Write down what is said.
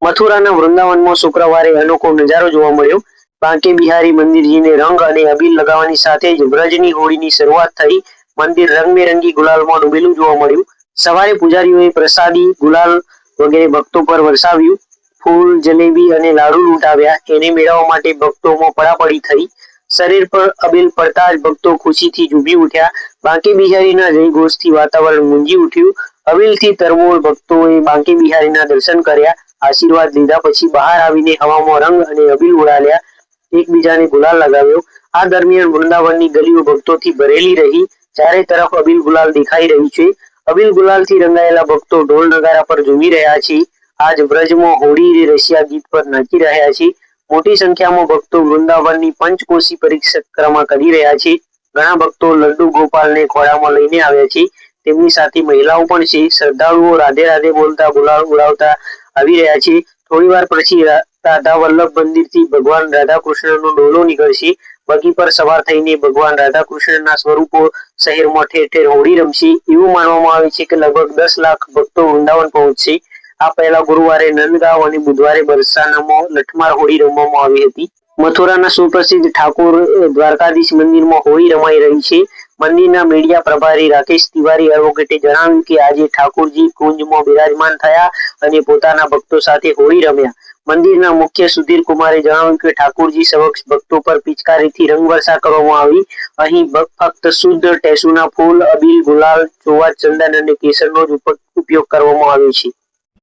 મથુરાના વૃંદાવનમાં શુક્રવારે અનોખો નજારો જોવા મળ્યો। બાંકે બિહારી મંદિરજીને રંગ અને અબીલ લગાવવાની સાથે જ વ્રજની હોળીની શરૂઆત થઈ। મંદિર રંગબેરંગી ગુલાલમાં ડૂબેલું જોવા મળ્યું। સવારે પૂજારીઓએ પ્રસાદી, ગુલાલ વગેરે ભક્તો પર વરસાવ્યું। ફૂલ, જલેબી અને લાડુ લૂંટાવ્યા। એને મેળવવા માટે ભક્તોમાં પડાપડી થઈ। શરીર પર અબીલ પડતા જ ભક્તો ખુશીથી ઝૂમી ઉઠ્યા। બાંકે બિહારીના જયઘોષથી વાતાવરણ ગુંજી ઉઠ્યું। અબીલથી તરબોળ ભક્તોએ બાંકે બિહારીના દર્શન કર્યા। આશીર્વાદ લીધા પછી બહાર આવીને હવામાં રંગ અને અબીલ ઉડાડ્યા। એકબીજાને ગુલાલ લગાવ્યો। આ દરમિયાન વૃંદાવનની ગલીઓ ભક્તોથી ભરેલી રહી। ચારે તરફ અબીલ ગુલાલ દેખાઈ રહ્યું છે। અબીલ ગુલાલથી રંગાયેલા ભક્તો ઢોલ નગારા પર ઝૂમી રહ્યા છે। આજ વ્રજમાં હોળી રસિયા ગીત પર નાચી રહ્યા છે। મોટી સંખ્યામાં ભક્તો વૃંદાવનની પંચકોશી પરિક્રમા કરી રહ્યા છે। ઘણા ભક્તો લડ્ડુ ગોપાલને ખોળામાં લઈને આવ્યા છે। તેમની સાથે મહિલાઓ પણ છે। શ્રદ્ધાળુઓ રાધે રાધે બોલતા ગુલાલ ઉડાવતા આવી રહ્યા છે। થોડીવાર પછી રાધા વલ્લભ મંદિરથી ભગવાન રાધા કૃષ્ણનો ડોલો નીકળશે। બગી પર સવાર થઈને ભગવાન રાધા કૃષ્ણના સ્વરૂપો શહેરમાં ઠેર ઠેર હોળી રમશે। એવું માનવામાં આવે છે કે લગભગ 10 લાખ ભક્તો વૃંદાવન પહોંચશે। આ પહેલા ગુરુવારે નંદગાંવ અને બુધવારે બરસાનામાં લઠમાર હોળી રમવામાં આવી હતી। મથુરાના સુપ્રસિદ્ધ ઠાકોર દ્વારકાધીશ મંદિરમાં હોળી રમાઈ રહી છે। મંદિરના મીડિયા પ્રભારી રાકેશ તિવારી એડવોકેટે જણાવ્યું કે આજે ઠાકોરજી કુંજમાં બિરાજમાન થયા અને પોતાના ભક્તો સાથે હોળી રમ્યા। મંદિરના મુખ્ય સુધીર કુમારે જણાવ્યું કે ઠાકોરજી સમક્ષ ભક્તો પર પિચકારીથી રંગવર્ષા કરવામાં આવી। અહીં ફક્ત શુદ્ધ ટેસુના ફૂલ, અબીલ, ગુલાલ, ચોવા, ચંદન અને કેસરનો જ ઉપયોગ કરવામાં આવ્યો છે।